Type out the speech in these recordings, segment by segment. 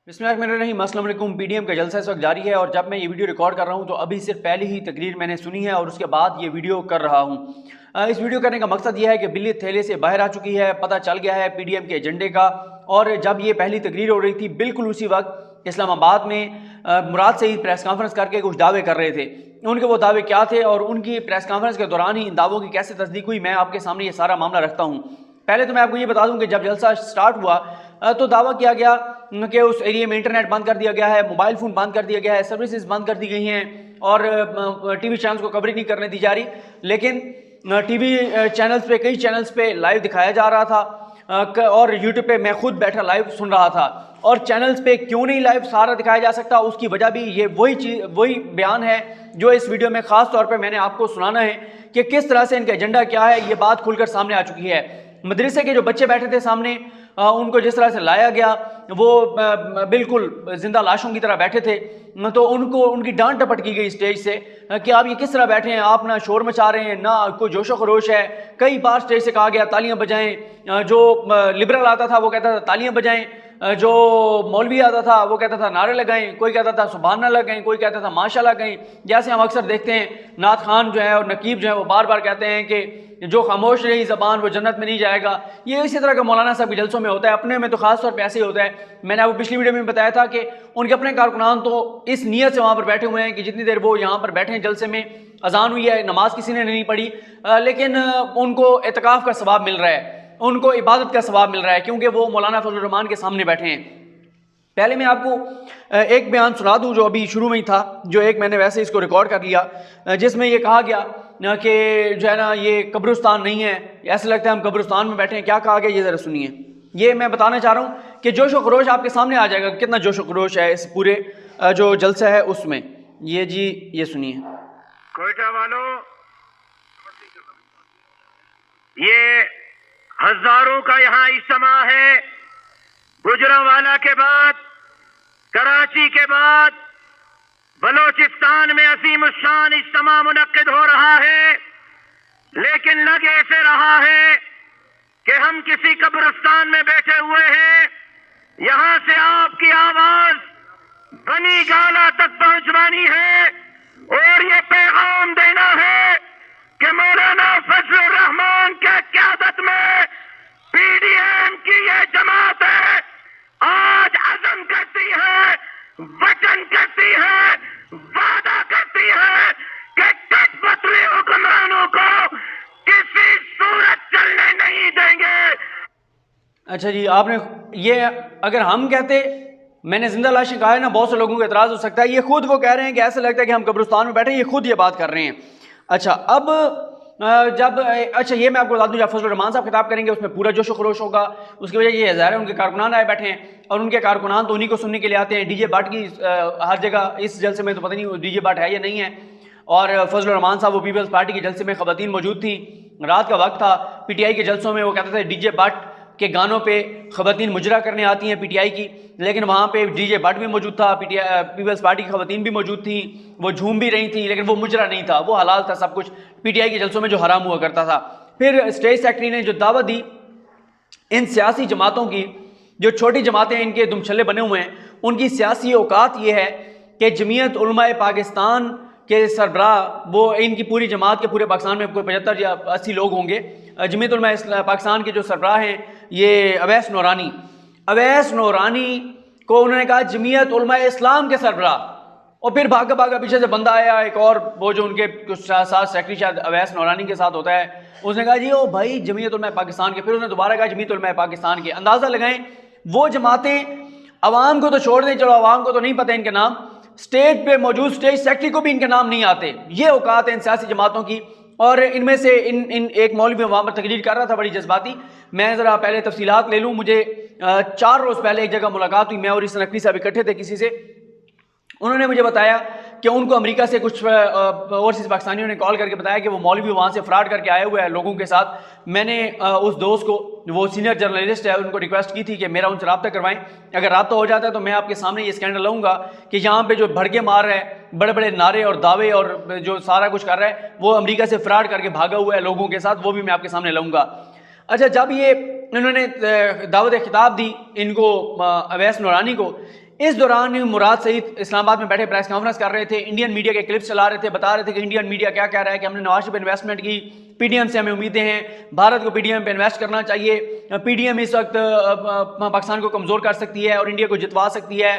बिस्मिल्लाहिर्रहमानिर्रहीम। अस्सलाम वालेकुम। पीडीएम का जलसा इस वक्त जारी है और जब मैं ये वीडियो रिकॉर्ड कर रहा हूँ तो अभी सिर्फ पहली ही तकरीर मैंने सुनी है और उसके बाद ये वीडियो कर रहा हूँ। इस वीडियो करने का मकसद ये है कि बिल्ली थैले से बाहर आ चुकी है, पता चल गया है पीडीएम के एजेंडे का। और जब ये पहली तकरीर हो रही थी बिल्कुल उसी वक्त इस्लामाबाद में मुराद सईद प्रेस कॉन्फ्रेंस करके कुछ दावे कर रहे थे। उनके वो दावे क्या थे और उनकी प्रेस कॉन्फ्रेंस के दौरान ही इन दावों की कैसे तस्दीक हुई, मैं आपके सामने ये सारा मामला रखता हूँ। पहले तो मैं आपको ये बता दूं कि जब जलसा स्टार्ट हुआ तो दावा किया गया कि उस एरिया में इंटरनेट बंद कर दिया गया है, मोबाइल फ़ोन बंद कर दिया गया है, सर्विसेज बंद कर दी गई हैं और टीवी चैनल्स को कवरेज नहीं करने दी जा रही। लेकिन टीवी चैनल्स पे, कई चैनल्स पे लाइव दिखाया जा रहा था और यूट्यूब पे मैं खुद बैठा लाइव सुन रहा था। और चैनल्स पे क्यों नहीं लाइव सारा दिखाया जा सकता, उसकी वजह भी ये वही बयान है जो इस वीडियो में ख़ास तौर पे मैंने आपको सुनाना है कि किस तरह से इनका एजेंडा क्या है। ये बात खुलकर सामने आ चुकी है। मदरसे के जो बच्चे बैठे थे सामने, उनको जिस तरह से लाया गया वो बिल्कुल जिंदा लाशों की तरह बैठे थे, तो उनको उनकी डांट टपट की गई स्टेज से कि आप ये किस तरह बैठे हैं, आप ना शोर मचा रहे हैं ना कोई जोशो खरोश है। कई बार स्टेज से कहा गया तालियां बजाएं, जो लिबरल आता था वो कहता था तालियां बजाएं, जो मौलवी आता था वो कहता था नारे लगाएं, कोई कहता था सुभान अल्लाह कहें, कोई कहता था माशाल्लाह कहें। जैसे हम अक्सर देखते हैं नात खान जो है और नकीब जो है वो बार बार कहते हैं कि जो खामोश रही ज़बान वो जन्नत में नहीं जाएगा। ये इसी तरह का मौलाना साहब के जलसों में होता है, अपने में तो खास तौर पे ऐसे ही होता है। मैंने आपको पिछली वीडियो में बताया था कि उनके अपने कारकुनान तो इस नीयत से वहाँ पर बैठे हुए हैं कि जितनी देर वो यहाँ पर बैठे हैं जलसे में, अजान हुई है, नमाज किसी ने नहीं पढ़ी, लेकिन उनको एतकाफ़ का सवाब मिल रहा है, उनको इबादत का सवाब मिल रहा है क्योंकि वो मौलाना फजलुर रहमान के सामने बैठे हैं। पहले मैं आपको एक बयान सुना दूं जो अभी शुरू में ही था, जो एक मैंने वैसे इसको रिकॉर्ड कर लिया, जिसमें ये कहा गया कि जो है ना ये कब्रिस्तान नहीं है, ऐसा लगता है हम कब्रिस्तान में बैठे हैं। क्या कहा गया ये ज़रा सुनिए। ये मैं बताना चाह रहा हूँ कि जोश व खरोश आपके सामने आ जाएगा, कितना जोश व खरोश है इस पूरे जो जलसा है उसमें। ये जी ये सुनिए। कोयटा वालों, ये हजारों का यहाँ इज्तिमा है। गुजरांवाला के बाद, कराची के बाद बलोचिस्तान में अजीम शान इज्तिमा मुनक्किद हो रहा है, लेकिन लग ऐसे रहा है कि हम किसी कब्रिस्तान में बैठे हुए हैं। यहां से आपकी आवाज बनी गाला तक पहुंचवानी है और ये पैगाम देना है कि मौलाना फजलुर रहमान के क़यादत में पीडीएम की ये जमात है, आज अज़म करती है, वचन करती है, वादा करती है कि कठपुतली हुक्मरानों को किसी सूरत चलने नहीं देंगे। अच्छा जी, आपने ये अगर हम कहते, मैंने जिंदा लाशें कहा है ना, बहुत से लोगों को एतराज़ हो सकता है। ये खुद वो कह रहे हैं कि ऐसा लगता है कि हम कब्रिस्तान में बैठे हैं, ये खुद ये बात कर रहे हैं। अच्छा, अब अच्छा ये मैं आपको बता दूं, जब फजलुर रहमान साहब खिताब करेंगे उसमें पूरा जोश व खरोश होगा। उसकी वजह ये ज़ाहिर है उनके कारकुनान आए बैठे हैं और उनके कारकुनान तो उन्हीं को सुनने के लिए आते हैं। डीजे बाट की हर जगह इस जलसे में तो पता नहीं डीजे बाट है या नहीं है। और फजलुर रहमान साहब वो पीपल्स पार्टी के जलसे में ख़वातीन मौजूद थी, रात का वक्त था। पीटीआई के जलसों में वो कहते थे डीजे बाट के गानों पे ख़वातीन मुजरा करने आती हैं पीटीआई की, लेकिन वहाँ पे डीजे बाट भी मौजूद था, पीपल्स पार्टी की ख़वातीन भी मौजूद थी, वो झूम भी रही थी, लेकिन वो मुजरा नहीं था, वो हलाल था सब कुछ पीटीआई के जलसों में जो हराम हुआ करता था। फिर स्टेज सेक्रेटरी ने जो दावत दी इन सियासी जमातों की, जो छोटी जमातें इनके दुमछल्ले बने हुए हैं, उनकी सियासी औकात ये है कि जमीयत उलमाए पाकिस्तान के सरबराह, वो इनकी पूरी जमात के पूरे पाकिस्तान में कोई 75 या 80 लोग होंगे, जमीयत उलमाए पाकिस्तान के जो सरबराह हैं ये अवैस नूरानी को उन्होंने कहा जमीयत उलमाए इस्लाम के सरबराह। और फिर भागा भागा पीछे से बंदा आया एक और, वो जो उनके साथ सेक्रेटरी शायद अवैस नूरानी के साथ होता है, उसने कहा जी ओ भाई जमीयत उलमाए पाकिस्तान के। फिर उसने दोबारा कहा जमीयत उलमाए पाकिस्तान के। अंदाज़ा लगाएं वो जमातें अवाम को तो छोड़ दें, चलो अवाम को तो नहीं पता इनके नाम, स्टेज पे मौजूद स्टेज सेक्रेटरी को भी इनके नाम नहीं आते। ये औकात है इन सियासी जमातों की। और इनमें से इन एक मौलवी वहाँ पर तकरीर कर रहा था बड़ी जज्बाती। मैं ज़रा पहले तफसीलात ले लूँ। मुझे 4 रोज़ पहले एक जगह मुलाकात हुई, मैं और इस नकवी साहब इकट्ठे थे किसी से। उन्होंने मुझे बताया कि उनको अमेरिका से कुछ ओवरसीज़ पाकिस्तानियों ने कॉल करके बताया कि वो मौलवी वहाँ से फ्रॉड करके आए हुए हैं लोगों के साथ। मैंने उस दोस्त को, वो सीनियर जर्नलिस्ट है, उनको रिक्वेस्ट की थी कि मेरा उनसे रब्ता करवाएं। अगर रब्ता हो जाता है तो मैं आपके सामने ये स्कैंडल लाऊंगा कि यहाँ पे जो भड़के मार रहा है, बड़े बड़े नारे और दावे और जो सारा कुछ कर रहा है, वो अमेरिका से फ्रॉड करके भागा हुआ है लोगों के साथ, वो भी मैं आपके सामने लाऊंगा। अच्छा, जब ये इन्होंने दावत खिताब दी इनको अवैस नूरानी को, اس دوران مراد سعید اسلام آباد میں بیٹھے پریس کانفرنس کر رہے تھے، انڈین میڈیا کے کلپس چلا رہے تھے، بتا رہے تھے کہ انڈین میڈیا کیا کہہ رہا ہے کہ ہم نے نواز شریف پہ انویسٹمنٹ کی، پی ڈی ایم سے ہمیں امیدیں ہیں، بھارت کو پی ڈی ایم پہ انویسٹ کرنا چاہیے، پی ڈی ایم اس وقت پاکستان کو کمزور کر سکتی ہے اور انڈیا کو جتوا سکتی ہے،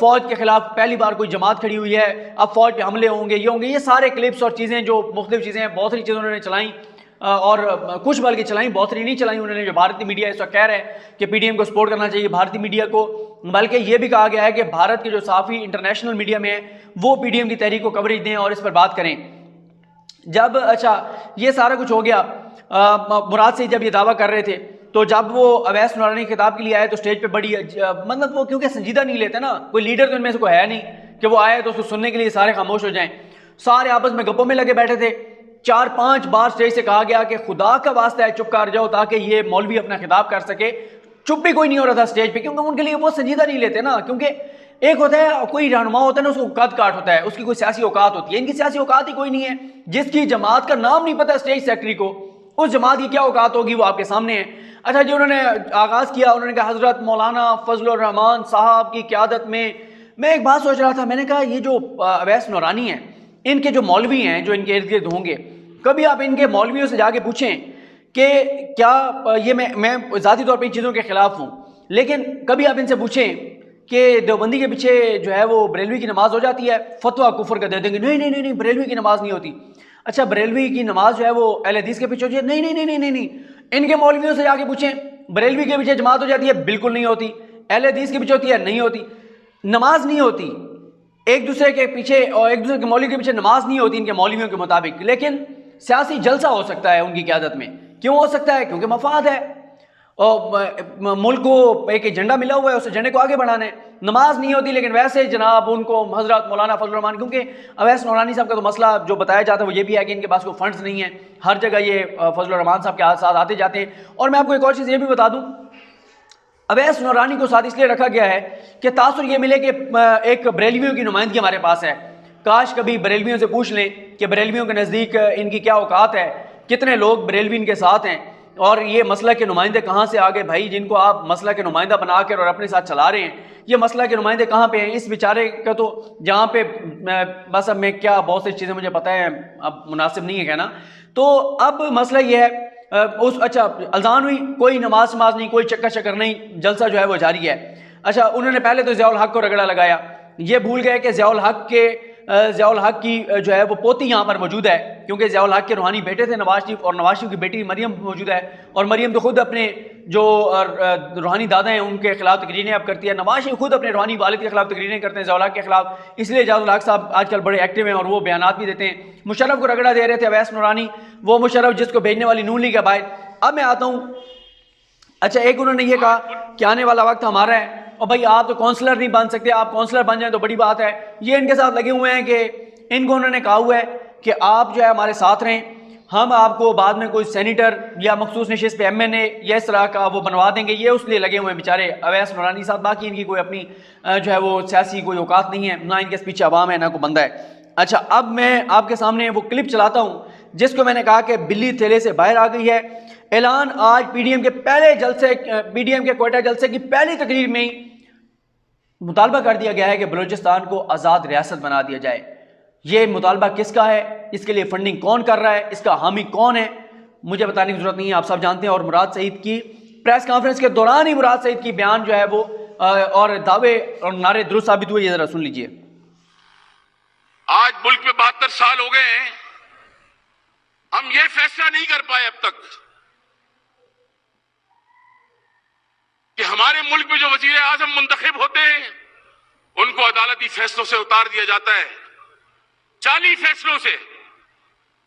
فوج کے خلاف پہلی بار کوئی جماعت کھڑی ہوئی ہے، اب فوج پہ حملے ہوں گے، یہ سارے کلپس اور چیزیں جو مختلف چیزیں ہیں، بہت ساری چیزیں انہوں نے چلائیں اور کچھ بلکہ چلائیں، بہت ساری نہیں چلائیں انہوں نے. جو بھارتی میڈیا اس وقت کہہ رہے ہیں کہ پی ڈی ایم کو سپورٹ کرنا چاہیے بھارتی میڈیا کو، بلکہ یہ بھی کہا گیا ہے کہ بھارت کے جو صحافی انٹرنیشنل میڈیا میں ہیں وہ پی ڈی ایم کی تحریک کو کوریج دیں اور اس پر بات کریں. جب اچھا یہ سارا کچھ ہو گیا، مراد سے جب یہ دعویٰ کر رہے تھے تو جب وہ اویس نورانی خطاب کے لیے آئے تو سٹیج پہ بڑی مطلب وہ کیونکہ سنجیدہ نہیں لیتے نا، کوئی لیڈر تو ان میں سے کوئی ہے نہیں کہ وہ آئے تو اس کو سننے کے لیے سارے خاموش ہو جائیں، سارے آپس میں گپوں میں لگے بیٹھے تھے. 4-5 بار سٹیج سے کہا گیا کہ خدا کا واسطہ ہے چپ کر جاؤ تاکہ یہ مولوی اپنا خطاب کر سکے. چپ بھی کوئی نہیں ہو رہا تھا سٹیج پہ، کیونکہ ان کے لیے وہ سنجیدہ نہیں لیتے نا، کیونکہ ایک ہوتا ہے کوئی رہنما ہوتا ہے نا، اس کو قد کاٹ ہوتا ہے، اس کی کوئی سیاسی اوقات ہوتی ہے، ان کی سیاسی اوقات ہی کوئی نہیں ہے. جس کی جماعت کا نام نہیں پتا سٹیج سیکرٹری کو، اس جماعت کی کیا اوقات ہوگی وہ آپ کے سامنے ہے. اچھا جی انہوں نے آغاز کیا، انہوں نے کہا حضرت مولانا فضل الرحمان صاحب کی قیادت میں ایک بات سوچ رہا تھا، میں نے کہا یہ جو اویس نورانی ہیں، ان کے جو مولوی ہیں جو ان کے ارد گرد ہوں گے، کبھی آپ ان کے مولویوں سے جا کے پوچھیں کہ کیا یہ میں ذاتی طور پہ ان چیزوں کے خلاف ہوں، لیکن کبھی آپ ان سے پوچھیں کہ دیوبندی کے پیچھے جو ہے وہ بریلوی کی نماز ہو جاتی ہے، فتویٰ کفر کا دے دیں گے، نہیں بریلوی کی نماز نہیں ہوتی. اچھا بریلوی کی نماز جو ہے وہ اہل حدیث کے پیچھے ہوتی ہے، نہیں. ان کے مولویوں سے جا کے پوچھیں بریلوی کے پیچھے جماعت ہو جاتی ہے، بالکل نہیں ہوتی. اہل حدیث کے پیچھے ہوتی ہے، نہیں ہوتی. نماز نہیں ہوتی ایک دوسرے کے پیچھے، اور ایک دوسرے کے مولوی کے پیچھے نماز نہیں ہوتی ان کے مولویوں کے مطابق، لیکن سیاسی جلسہ ہو سکتا ہے ان کی قیادت میں. کیوں ہو سکتا ہے؟ کیونکہ مفاد ہے اور ملک کو ایک ایجنڈا ملا ہوا ہے، اس ایجنڈے کو آگے بڑھانا ہے. نماز نہیں ہوتی، لیکن ویسے جناب ان کو حضرت مولانا فضل الرحمان، کیونکہ اویس نورانی صاحب کا تو مسئلہ جو بتایا جاتا ہے وہ یہ بھی ہے کہ ان کے پاس کوئی فنڈز نہیں ہیں، ہر جگہ یہ فضل الرحمان صاحب کے ساتھ آتے جاتے ہیں. اور میں آپ کو ایک اور چیز یہ بھی بتا دوں، اویس نورانی کو ساتھ اس لیے رکھا گیا ہے کہ تاثر یہ ملے کہ ایک بریلویوں کی نمائندگی ہمارے پاس ہے. کاش کبھی بریلویوں سے پوچھ لیں کہ بریلویوں کے نزدیک ان کی کیا اوقات ہے، کتنے لوگ بریلوی ان کے ساتھ ہیں، اور یہ مسئلہ کے نمائندے کہاں سے آگے بھائی جن کو آپ مسئلہ کے نمائندہ بنا کر اور اپنے ساتھ چلا رہے ہیں، یہ مسئلہ کے نمائندے کہاں پہ ہیں؟ اس بیچارے کا تو جہاں پہ بس اب میں کیا بہت سی چیزیں مجھے پتہ ہے، اب مناسب نہیں ہے کہنا. تو اب مسئلہ یہ ہے اچھا اذان ہوئی، کوئی نماز نہیں، کوئی چکر شکر نہیں، جلسہ جو ہے وہ جاری ہے. اچھا انہوں نے پہلے تو ضیاء الحق کو رگڑا لگایا، یہ بھول گئے کہ ضیاء الحق کی جو ہے وہ پوتی یہاں پر موجود ہے، کیونکہ ضیاء الحق کے روحانی بیٹے تھے نواز شریف، اور نواز شریف کی بیٹی مریم موجود ہے، اور مریم تو خود اپنے جو روحانی دادا ہیں ان کے خلاف تقریریں اب کرتی ہے. نواز شریف خود اپنے روحانی والد کے خلاف تقریریں کرتے ہیں ضیاء الحق کے خلاف، اس لیے ضیاء الحق صاحب آج کل بڑے ایکٹیو ہیں اور وہ بیانات بھی دیتے ہیں. مشرف کو رگڑا دے رہے تھے اویس نورانی، وہ مشرف جس کو بھیجنے والی نون لیگ ہے باہر. اب میں آتا ہوں، اچھا ایک انہوں نے یہ کہا کہ آنے والا وقت ہمارا ہے، اور بھائی آپ تو کونسلر نہیں بن سکتے، آپ کونسلر بن جائیں تو بڑی بات ہے. یہ ان کے ساتھ لگے ہوئے ہیں کہ ان کو انہوں نے کہا ہوا ہے کہ آپ جو ہے ہمارے ساتھ رہیں، ہم آپ کو بعد میں کوئی سینیٹر یا مخصوص نشست پہ ایم این اے یا اس طرح کا وہ بنوا دیں گے. یہ اس لیے لگے ہوئے ہیں بیچارے اویس نورانی صاحب، باقی ان کی کوئی اپنی جو ہے وہ سیاسی کوئی اوقات نہیں ہے، نہ ان کے پیچھے عوام ہے نہ کوئی بندہ ہے. اچھا اب میں آپ کے سامنے وہ کلپ چلاتا ہوں جس کو میں نے کہا کہ بلی تھیلے سے باہر آ گئی ہے. اعلان آج پی ڈی ایم کے پہلے جلسے، پی ڈی ایم کے کوئٹہ جلسے کی پہلی تقریر میں ہی مطالبہ کر دیا گیا ہے کہ بلوچستان کو آزاد ریاست بنا دیا جائے. یہ مطالبہ کس کا ہے؟ اس کے لیے فنڈنگ کون کر رہا ہے؟ اس کا حامی کون ہے؟ مجھے بتانے کی ضرورت نہیں ہے، آپ سب جانتے ہیں. اور مراد سعید کی پریس کانفرنس کے دوران ہی مراد سعید کی بیان جو ہے وہ اور دعوے اور نعرے درست ثابت ہوئے. یہ ذرا سن لیجئے. آج ملک میں 72 سال ہو گئے ہیں، ہم یہ فیصلہ نہیں کر پائے اب تک کہ ہمارے ملک میں جو وزیر اعظم منتخب ہوتے ہیں ان کو عدالتی فیصلوں سے اتار دیا جاتا ہے. 40 فیصلوں سے،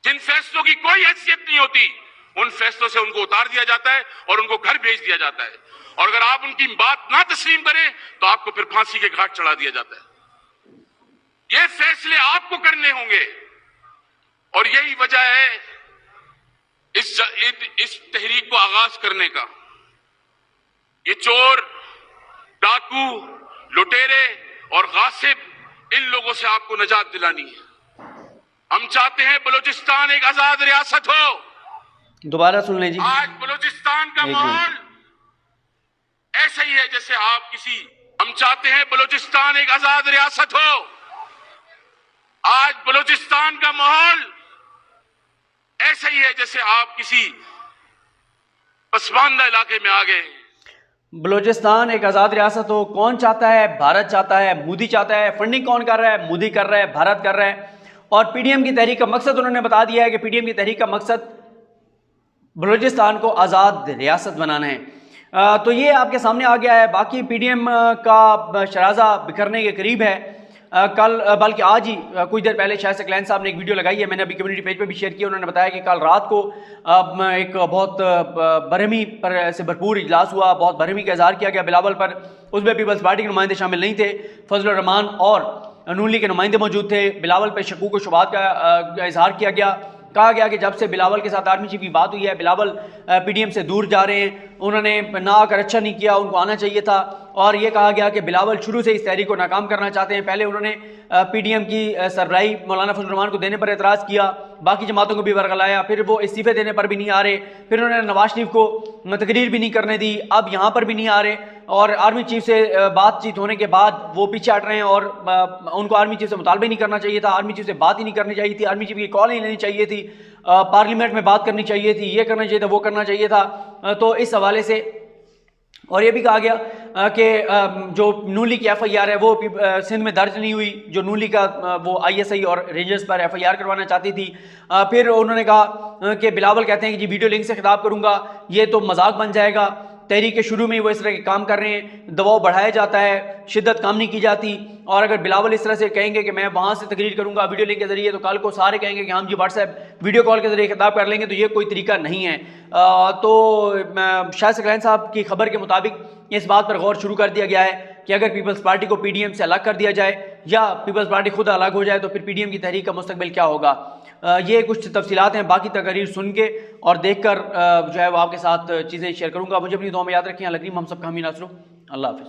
جن فیصلوں کی کوئی حیثیت نہیں ہوتی، ان فیصلوں سے ان کو اتار دیا جاتا ہے اور ان کو گھر بھیج دیا جاتا ہے. اور اگر آپ ان کی بات نہ تسلیم کریں تو آپ کو پھر پھانسی کے گھاٹ چڑھا دیا جاتا ہے. یہ فیصلے آپ کو کرنے ہوں گے، اور یہی وجہ ہے اس تحریک کو آغاز کرنے کا. یہ چور، ڈاکو، لٹیرے اور غاصب، ان لوگوں سے آپ کو نجات دلانی ہے. ہم چاہتے ہیں بلوچستان ایک آزاد ریاست ہو. دوبارہ سن لیں جی. آج بلوچستان کا ماحول ایسا ہی ہے جیسے آپ کسی हम चाहते हैं बलूचिस्तान एक आजाद रियासत हो। आज बलूचिस्तान का माहौल ऐसा ही है जैसे आप किसी पसमानदा इलाके में आ गए। बलूचिस्तान एक आज़ाद रियासत हो, कौन चाहता है? भारत चाहता है, मोदी चाहता है। फंडिंग कौन कर रहा है? मोदी कर रहा है, भारत कर रहा है। और पीडीएम की तहरीक का मकसद उन्होंने बता दिया है कि पीडीएम की तहरीक का मकसद बलूचिस्तान को आज़ाद रियासत बनाना है। तो ये आपके सामने आ गया है। बाकी पीडीएम का शराजा बिखरने के करीब है। कल बल्कि आज ही कुछ देर पहले शायद सकलैन साहब ने एक वीडियो लगाई है, मैंने अभी कम्युनिटी पेज पे भी शेयर किया। उन्होंने बताया कि कल रात को एक बहुत बरहमी पर से भरपूर इजलास हुआ, बहुत बरहमी का इजहार किया गया बिलावल पर। उसमें पीपल्स पार्टी के नुमाइंदे शामिल नहीं थे, फजल रहमान और नून लीग के नुमाइंदे मौजूद थे। बिलावल पर शकूक व शुबहात का इजहार किया गया। कहा गया कि जब से बिलावल के साथ आर्मी चीफ की बात हुई है, बिलावल पीडीएम से दूर जा रहे हैं, उन्होंने ना आकर अच्छा नहीं किया, उनको आना चाहिए था। और ये कहा गया कि बिलावल शुरू से इस तहरीक को नाकाम करना चाहते हैं। पहले उन्होंने पीडीएम की सरबराही मौलाना फजल रहमान को देने पर एतराज़ किया, बाकी जमातों को भी वर्गलाया, फिर वो इस्तीफे देने पर भी नहीं आ रहे, फिर उन्होंने नवाज शरीफ को तकरीर भी नहीं करने दी, अब यहाँ पर भी नहीं आ रहे। और आर्मी चीफ से बातचीत होने के बाद वो पीछे हट रहे हैं और उनको आर्मी चीफ से मुतालबा नहीं करना चाहिए था, आर्मी चीफ से बात ही नहीं करनी चाहिए थी, आर्मी चीफ की कॉल नहीं लेनी चाहिए थी, पार्लियामेंट में बात करनी चाहिए थी, ये करना चाहिए था, वो करना चाहिए था। तो इस हवाले से और ये भी कहा गया कि जो नून लीग की एफआईआर है वो सिंध में दर्ज नहीं हुई, जो नून लीग का वो आईएसआई और रेंजर्स पर एफआईआर करवाना चाहती थी। फिर उन्होंने कहा कि बिलावल कहते हैं कि जी वीडियो लिंक से खिताब करूंगा, ये तो मजाक बन जाएगा। तहरीक के शुरू में ही वो इस तरह के काम कर रहे हैं, दबाव बढ़ाया जाता है, शिद्दत काम नहीं की जाती। और अगर बिलावल इस तरह से कहेंगे कि मैं वहाँ से तकरीर करूँगा वीडियो लिंक के ज़रिए, तो कल को सारे कहेंगे कि हम जी व्हाट्सएप वीडियो कॉल के ज़रिए खिताब कर लेंगे, तो ये कोई तरीका नहीं है। तो शायद सकलैन साहब की खबर के मुताबिक इस बात पर गौर शुरू कर दिया गया है कि अगर पीपल्स पार्टी को पीडीएम से अलग कर दिया जाए या पीपल्स पार्टी खुद अलग हो जाए तो फिर पीडीएम की तहरीक का मुस्तकबिल क्या होगा। ये कुछ तफसीलात हैं, बाकी तकरीर सुन के और देख कर जो है वो आपके साथ चीज़ें शेयर करूँगा। मुझे अपनी दुआ में याद रखें। लकरीम हम सब का हामी नासरू। अल्लाह हाफ़िज़।